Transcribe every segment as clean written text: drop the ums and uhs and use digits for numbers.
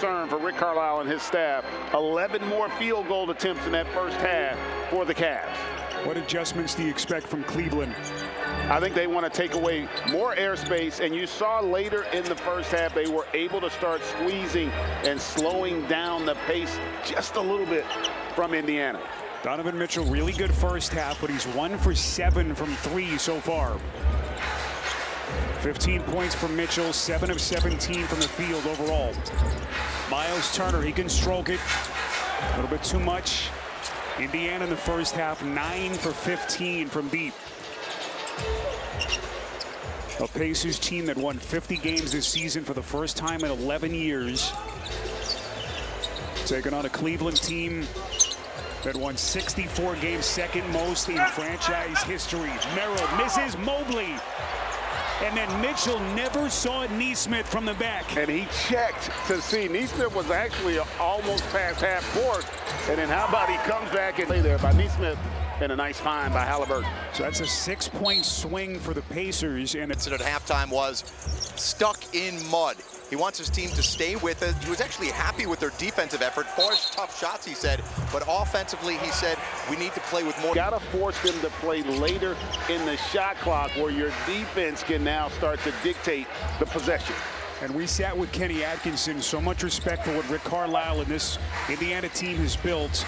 concern for Rick Carlisle and his staff. 11 more field goal attempts in that first half for the Cavs. What adjustments do you expect from Cleveland? I think they want to take away more airspace, and you saw later in the first half they were able to start squeezing and slowing down the pace just a little bit from Indiana. Donovan Mitchell, really good first half, but he's 1 for 7 from 3 so far. 15 points from Mitchell, 7 of 17 from the field overall. Miles Turner, he can stroke it. A little bit too much. Indiana in the first half, 9 for 15 from deep. A Pacers team that won 50 games this season for the first time in 11 years. Taking on a Cleveland team that won 64 games, second most in franchise history. Merrill misses Mobley. And then Mitchell never saw Nesmith from the back. And he checked to see. Nesmith was actually almost past half court. And then how about he comes back and lay there by Nesmith, and a nice find by Halliburton. So that's a 6-point swing for the Pacers. And it's at halftime was stuck in mud. He wants his team to stay with it. He was actually happy with their defensive effort. Forced tough shots, he said. But offensively, he said, we need to play with more. Got to force them to play later in the shot clock where your defense can now start to dictate the possession. And we sat with Kenny Atkinson. So much respect for what Rick Carlisle and this Indiana team has built.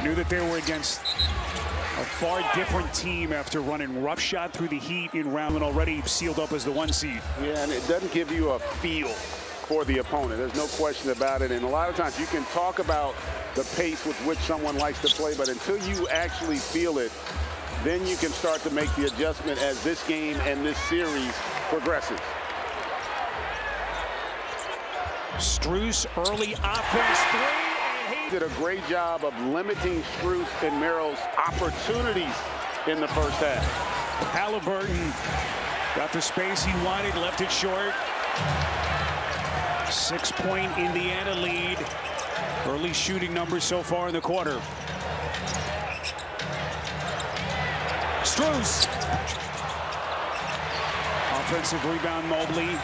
Knew that they were against a far different team after running roughshod through the Heat in round and already sealed up as the 1 seed. Yeah, and it doesn't give you a feel for the opponent. There's no question about it. And a lot of times you can talk about the pace with which someone likes to play, but until you actually feel it, then you can start to make the adjustment as this game and this series progresses. Strus, early offense, 3. Did a great job of limiting Strus and Merrill's opportunities in the first half. Halliburton got the space he wanted, left it short. 6-point Indiana lead. Early shooting numbers so far in the quarter. Strus. Offensive rebound, Mobley.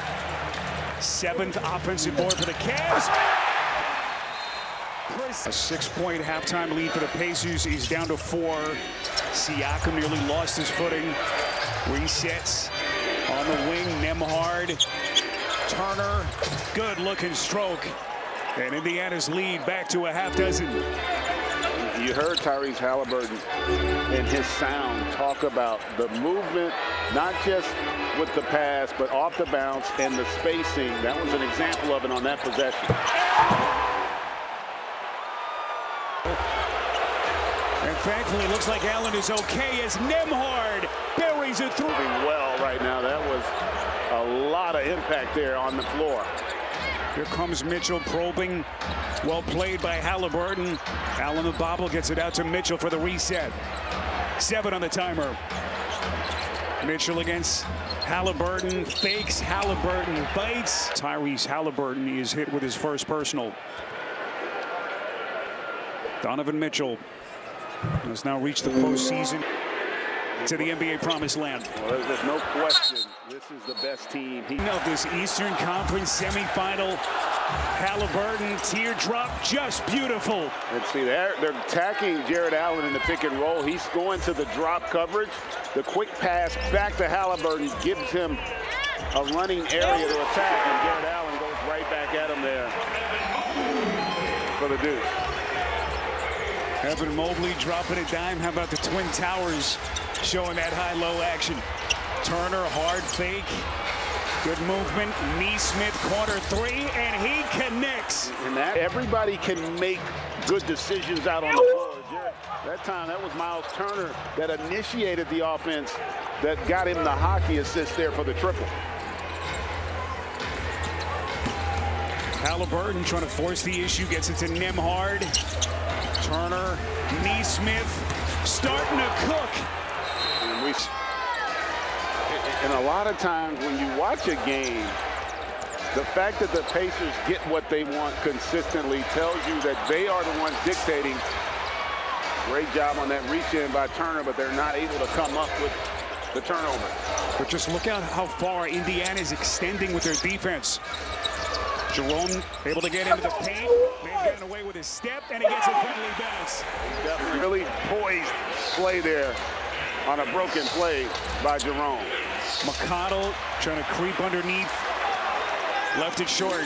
7th offensive board for the Cavs. A 6-point halftime lead for the Pacers. He's down to 4. Siakam nearly lost his footing. Resets on the wing. Nembhard. Turner. Good looking stroke. And Indiana's lead back to a half dozen. You heard Tyrese Halliburton in his sound talk about the movement, not just with the pass, but off the bounce and the spacing. That was an example of it on that possession. And thankfully, it looks like Allen is okay as Nembhard buries it through. Well, right now, that was a lot of impact there on the floor. Here comes Mitchell probing. Well played by Halliburton. Allen the bobble gets it out to Mitchell for the reset. 7 on the timer. Mitchell against Halliburton. Fakes Halliburton. Bites. Tyrese Halliburton is hit with his first personal. Donovan Mitchell has now reached the postseason to the NBA promised land. Well, there's no question this is the best team. Of this Eastern Conference semifinal, Halliburton teardrop, just beautiful. And see, they're attacking Jared Allen in the pick and roll. He's going to the drop coverage. The quick pass back to Halliburton gives him a running area to attack, and Jared Allen goes right back at him there for the deuce. Evan Mobley dropping a dime. How about the Twin Towers showing that high-low action? Turner, hard fake. Good movement. Nesmith, corner 3, and he connects. And that everybody can make good decisions out on the floor. That time, that was Miles Turner that initiated the offense that got him the hockey assist there for the triple. Halliburton trying to force the issue, gets it to Nembhard. Turner, Nesmith starting to cook. And a lot of times when you watch a game, the fact that the Pacers get what they want consistently tells you that they are the ones dictating. Great job on that reach-in by Turner, but they're not able to come up with the turnover. But just look out how far Indiana is extending with their defense. Jerome able to get into the paint. May have gotten away with his step, and he gets a friendly bounce. Definitely really poised play there on a broken play by Jerome. McConnell trying to creep underneath. Left it short.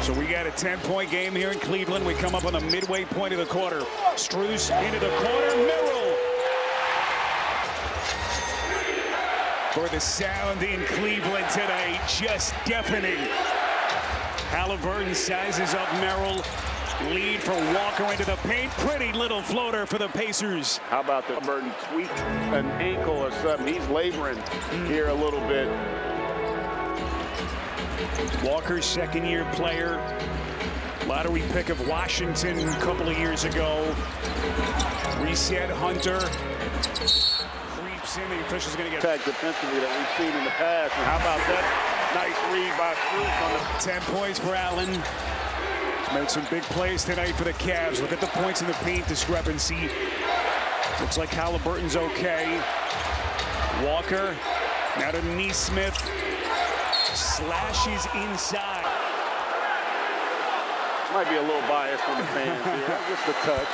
So we got a 10-point game here in Cleveland. We come up on the midway point of the quarter. Strus into the corner. Merrill. For the sound in Cleveland tonight, just deafening. Halliburton sizes up Merrill. Lead for Walker into the paint. Pretty little floater for the Pacers. How about the Halliburton tweak an ankle or something? He's laboring here a little bit. Walker's second-year player. Lottery pick of Washington a couple of years ago. Reset Hunter. Creeps in. The official's going to get attack defensively that we've seen in the past. And how about that nice read by Strus on the 10 points for Allen. He's made some big plays tonight for the Cavs. Look at the points in the paint discrepancy. Looks like Halliburton's okay. Walker now to Neesmith. Slashes inside. Might be a little biased from the fans here. Just a touch.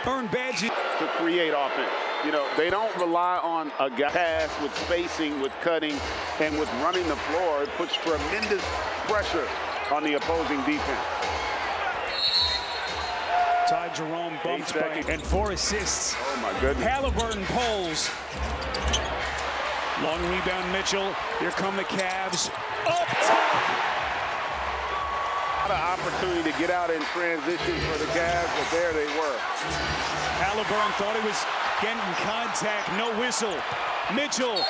Earn badges to create offense. You know, they don't rely on a guy pass with spacing, with cutting, and with running the floor. It puts tremendous pressure on the opposing defense. Ty Jerome bumps by and 4 assists. Oh my goodness. Halliburton pulls. Long rebound Mitchell. Here come the Cavs. Up top. A lot of opportunity to get out in transition for the Cavs, but there they were. Halliburton thought he was getting contact. No whistle. Mitchell.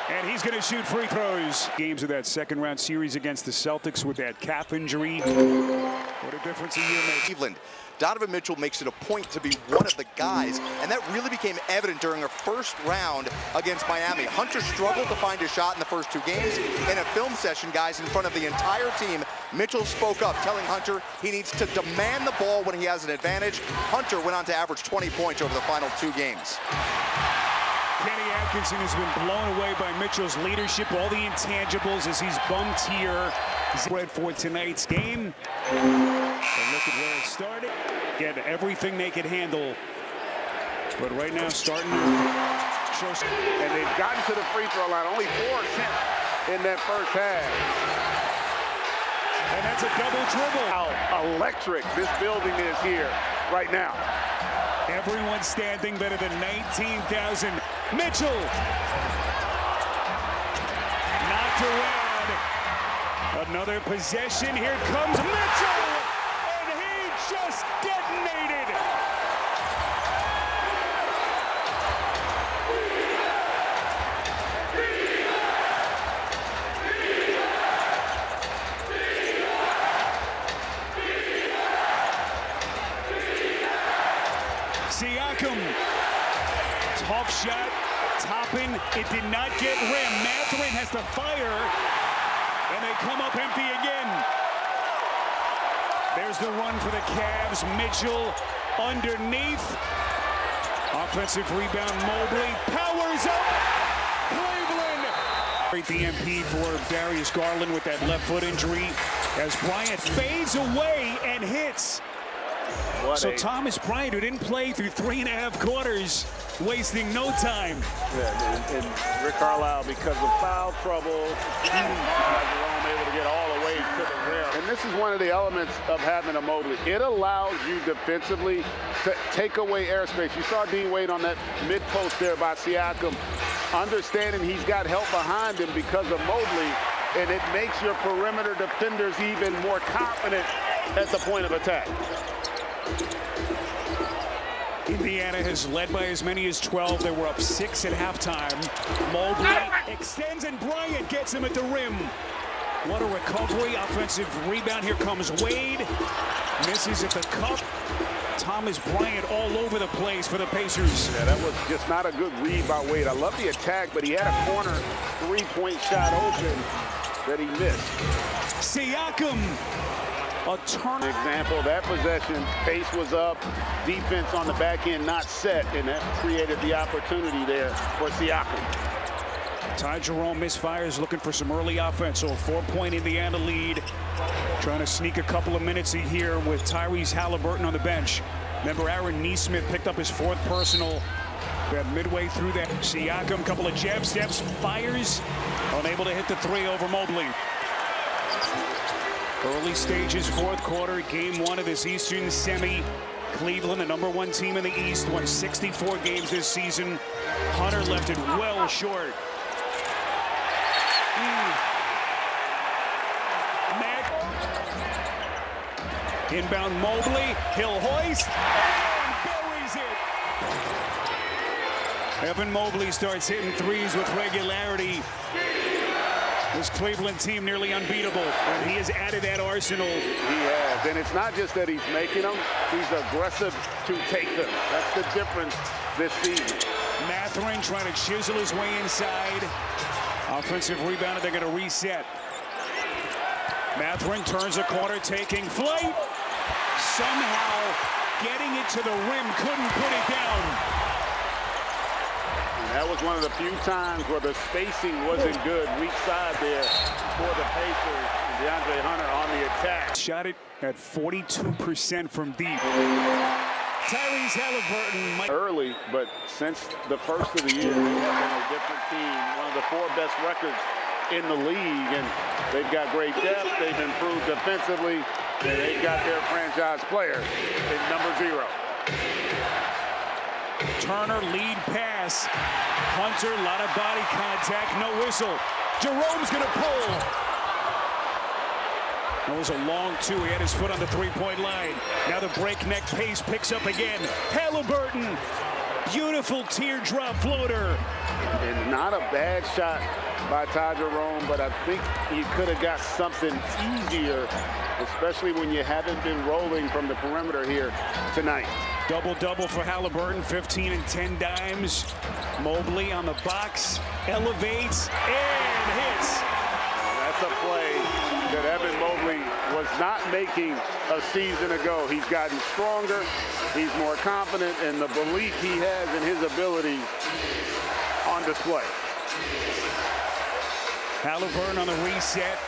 And he's going to shoot free throws. Games of that second-round series against the Celtics with that calf injury. What a difference a year makes. Cleveland. Donovan Mitchell makes it a point to be one of the guys, and that really became evident during our first round against Miami. Hunter struggled to find a shot in the first 2 games. In a film session, guys, in front of the entire team, Mitchell spoke up, telling Hunter he needs to demand the ball when he has an advantage. Hunter went on to average 20 points over the final 2 games. Kenny Atkinson has been blown away by Mitchell's leadership, all the intangibles as he's bumped here. He's ready for tonight's game. And look at where it started. Get everything they could handle. But right now, starting to show. And they've gotten to the free throw line. Only 4 attempts in that first half. And that's a double dribble. How electric this building is here right now. Everyone standing better than 19,000. Mitchell. Knocked around. Another possession. Here comes Mitchell. And he just detonated. Siakam. Tough shot. Toppin. It did not get rim. Mathurin has to fire. And they come up empty again. There's the run for the Cavs. Mitchell underneath. Offensive rebound. Mobley powers up. Cleveland. Great DMP for Darius Garland with that left foot injury as Bryant fades away and hits. So Thomas Bryant, who didn't play through 3.5 quarters, wasting no time. Yeah, and Rick Carlisle, because of foul trouble, Jerome able to get all the way to the rim. And this is one of the elements of having a Mobley. It allows you defensively to take away airspace. You saw Dean Wade on that mid-post there by Siakam, understanding he's got help behind him because of Mobley, and it makes your perimeter defenders even more confident at the point of attack. Indiana has led by as many as 12. They were up 6 at halftime. Mobley extends and Bryant gets him at the rim. What a recovery. Offensive rebound. Here comes Wade. Misses at the cup. Thomas Bryant all over the place for the Pacers. Yeah, that was just not a good read by Wade. I love the attack, but he had a corner 3-point shot open that he missed. Siakam. A turn. Example, that possession, pace was up, defense on the back end not set, and that created the opportunity there for Siakam. Ty Jerome misfires, looking for some early offense. So a 4-point Indiana lead. Trying to sneak a couple of minutes here with Tyrese Halliburton on the bench. Remember, Aaron Nesmith picked up his 4th personal midway through that. Siakam, couple of jab steps, fires, unable to hit the 3 over Mobley. Early stages, 4th quarter, game 1 of this Eastern semi. Cleveland, the #1 team in the East, won 64 games this season. Hunter left it well short. Mack. Inbound Mobley, he'll hoist, and buries it. Evan Mobley starts hitting 3s with regularity. This Cleveland team nearly unbeatable, and he has added that arsenal. He has, and it's not just that he's making them, he's aggressive to take them. That's the difference this season. Mathurin trying to chisel his way inside. Offensive rebound, they're going to reset. Mathurin turns a corner, taking flight. Somehow getting it to the rim, couldn't put it down. That was one of the few times where the spacing wasn't good. Weak side there for the Pacers. DeAndre Hunter on the attack. Shot it at 42% from deep. Tyrese Halliburton. Early, but since the first of the year, they have been a different team. One of the 4 best records in the league. And they've got great depth. They've improved defensively. And they've got their franchise player in #0. Turner lead pass. Hunter, a lot of body contact, no whistle. Jerome's gonna pull. That was a long 2. He had his foot on the 3-point line. Now the breakneck pace picks up again. Halliburton, beautiful teardrop floater. And not a bad shot by Ty Jerome, but I think you could have got something easier, especially when you haven't been rolling from the perimeter here tonight. Double-double for Halliburton, 15 and 10 dimes. Mobley on the box, elevates, and hits. That's a play that Evan Mobley was not making a season ago. He's gotten stronger, he's more confident, and the belief he has in his abilities on display. Halliburton on the reset.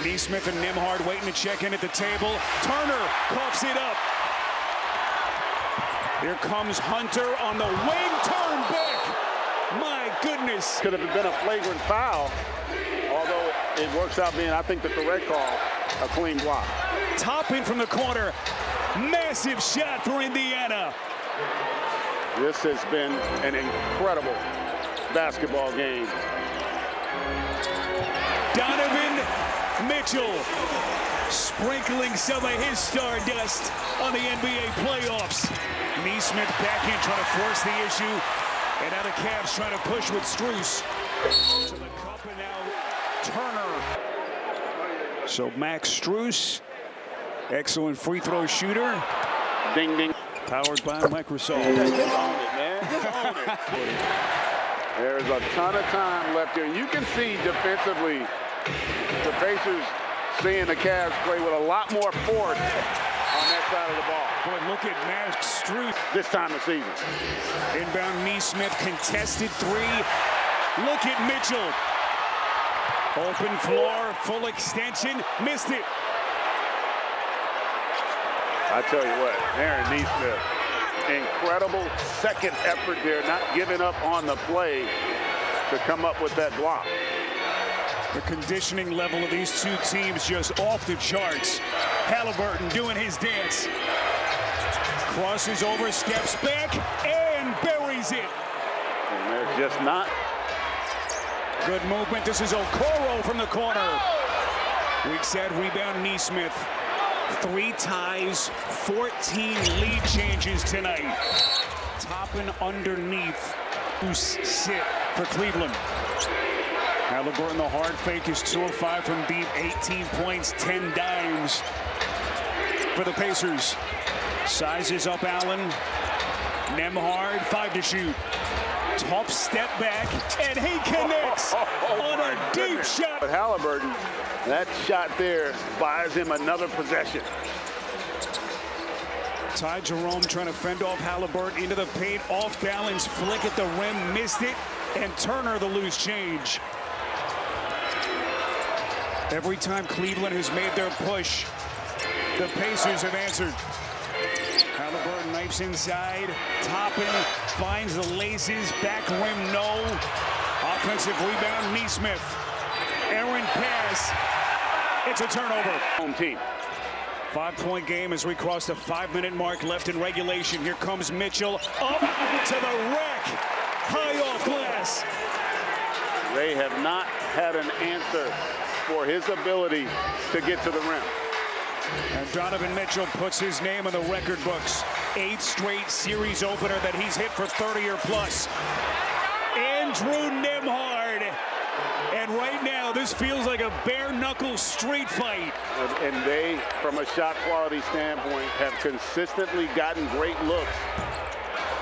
Nesmith and Nembhard waiting to check in at the table. Turner coughs it up. Here comes Hunter on the wing, turn back. My goodness. Could have been a flagrant foul, although it works out being, I think, the correct call, a clean block. Topping from the corner. Massive shot for Indiana. This has been an incredible basketball game. Donovan Mitchell sprinkling some of his stardust on the NBA playoffs. Nesmith back in, trying to force the issue. And now the Cavs trying to push with Strus. To the cup, and now Turner. So Max Strus, excellent free throw shooter. Ding, ding. Powered by Microsoft. Just own it, man. Just own it. There's a ton of time left here. You can see defensively the Pacers seeing the Cavs play with a lot more force on that side of the ball. Boy, look at Max Strus. This time of season. Inbound Nesmith, contested 3. Look at Mitchell. Open floor, full extension, missed it. I tell you what, Aaron Nesmith, incredible second effort there, not giving up on the play to come up with that block. The conditioning level of these 2 teams just off the charts. Halliburton doing his dance. Crosses over, steps back, and buries it. And they're just not. Good movement. This is Okoro from the corner. Weak side rebound, Nesmith. 3 ties, 14 lead changes tonight. Top and underneath. Who's sit for Cleveland. Halliburton, the hard fake, is 2 of 5 from deep. 18 points, 10 dimes for the Pacers. Sizes up Allen. Nembhard, 5 to shoot. Top step back, and he connects on a deep shot. But Halliburton, that shot there buys him another possession. Ty Jerome trying to fend off Halliburton into the paint. Off balance flick at the rim, missed it. and Turner the loose change. Every time Cleveland has made their push, the Pacers have answered. Halliburton knifes inside. Toppin finds the laces. Back rim, no. Offensive rebound, Nesmith. Errant pass. It's a turnover. Home team. 5-point game as we cross the 5-minute mark left in regulation. Here comes Mitchell up to the rack. High off glass. They have not had an answer for his ability to get to the rim. And Donovan Mitchell puts his name in the record books. 8th straight series opener that he's hit for 30 or plus. Andrew Nembhard. And right now, this feels like a bare-knuckle street fight. And they, from a shot quality standpoint, have consistently gotten great looks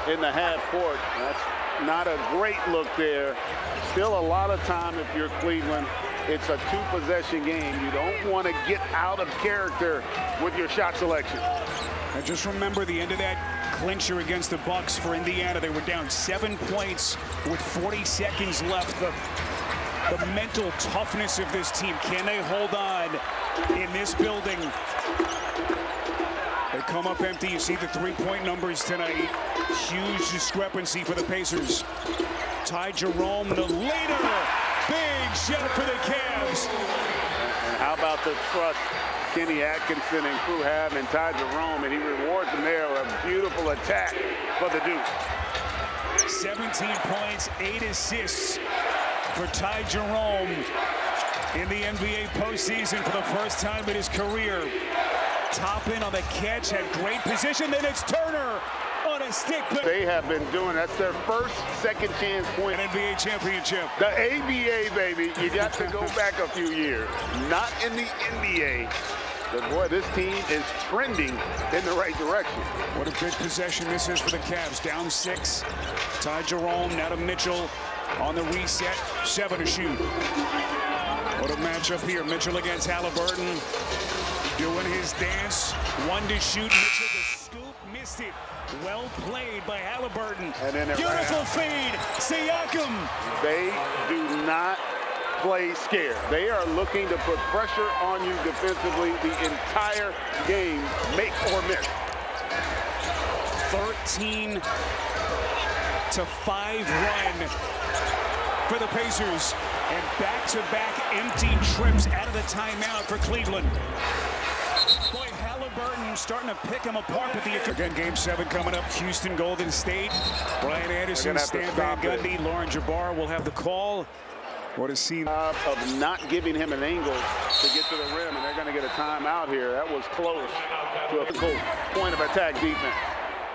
in the half court. That's not a great look there. Still a lot of time if you're Cleveland. It's a 2-possession game. You don't want to get out of character with your shot selection. And just remember the end of that clincher against the Bucks for Indiana. They were down 7 points with 40 seconds left. The mental toughness of this team. Can they hold on in this building? They come up empty. You see the 3-point numbers tonight. Huge discrepancy for the Pacers. Ty Jerome, the leader. Big shot for the Cavs. And how about the trust Kenny Atkinson and crew have in Ty Jerome, and he rewards them there with a beautiful attack for the Duke. 17 points, 8 assists for Ty Jerome in the NBA postseason for the first time in his career. Toppin on the catch, had great position, then it's Turner on a stick. They have been doing, that's their first second chance point. An NBA championship. The ABA, baby, you got to go back a few years. Not in the NBA. But boy, this team is trending in the right direction. What a big possession this is for the Cavs. Down 6. Ty Jerome, now to Mitchell on the reset. 7 to shoot. What a matchup here. Mitchell against Halliburton. Doing his dance. 1 to shoot. Mitchell the scoop. Missed it. Well played by Halliburton. And then beautiful feed. Siakam. They do not play scared. They are looking to put pressure on you defensively the entire game, make or miss. 13-5 run for the Pacers, and back-to-back empty trips out of the timeout for Cleveland. Boy, Halliburton starting to pick him apart with the again. Game 7 coming up. Houston, Golden State. Brian Anderson, Stan Van Gundy, Lauren Jabbar will have the call. What a scene of not giving him an angle to get to the rim, and they're going to get a timeout here. That was close to a physical point of attack defense.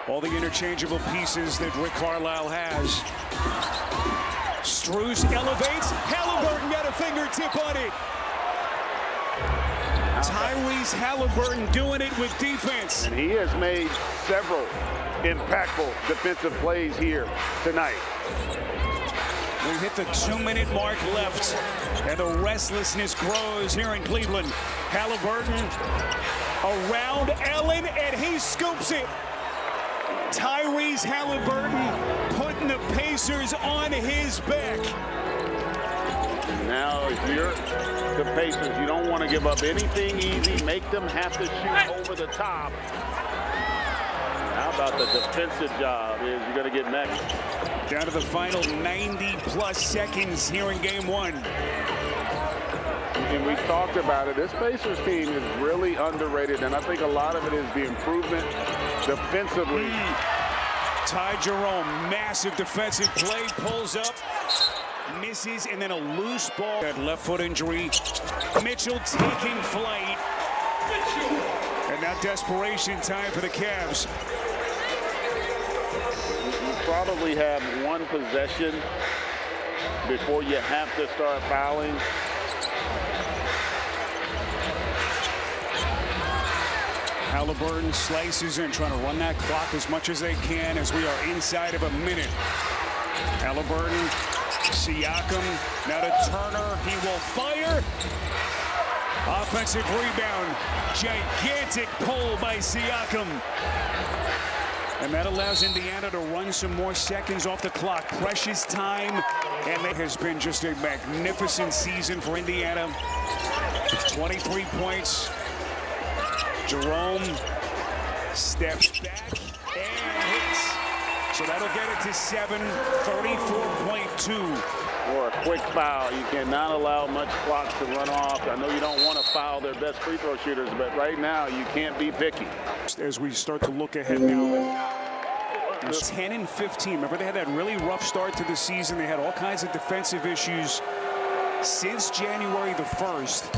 All the interchangeable pieces that Rick Carlisle has. Strus elevates. Halliburton got a fingertip on it. Tyrese Halliburton doing it with defense. And he has made several impactful defensive plays here tonight. We hit the 2-minute mark left, and the restlessness grows here in Cleveland. Halliburton around Allen, and he scoops it. Tyrese Halliburton putting the Pacers on his back. Now, if you're the Pacers, you don't want to give up anything easy. Make them have to shoot over the top. How about the defensive job is you're going to get next. Down to the final 90-plus seconds here in Game 1. And we talked about it. This Pacers team is really underrated, and I think a lot of it is the improvement defensively. Ty Jerome, massive defensive play, pulls up, misses, and then a loose ball. That left foot injury. Mitchell taking flight. And now desperation time for the Cavs. You probably have one possession before you have to start fouling. Halliburton slices in, trying to run that clock as much as they can as we are inside of a minute. Halliburton, Siakam, now to Turner. He will fire. Offensive rebound. Gigantic pull by Siakam. And that allows Indiana to run some more seconds off the clock. Precious time. And it has been just a magnificent season for Indiana. 23 points. Jerome steps back and hits. So that'll get it to 7, 34.2. Or a quick foul. You cannot allow much clock to run off. I know you don't want to foul their best free throw shooters, but right now you can't be picky. As we start to look ahead now, 10 and 15. Remember, they had that really rough start to the season. They had all kinds of defensive issues. Since January the 1st,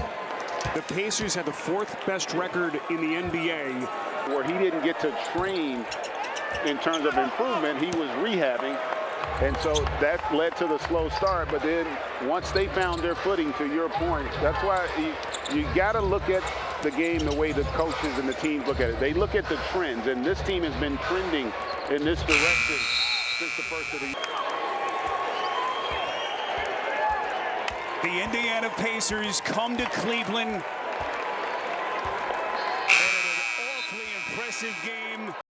the Pacers had the 4th best record in the NBA. Where he didn't get to train in terms of improvement, he was rehabbing. And so that led to the slow start. But then once they found their footing, to your point, that's why you got to look at the game the way the coaches and the teams look at it. They look at the trends, and this team has been trending in this direction since the first of the year. The Indiana Pacers come to Cleveland. And an awfully impressive game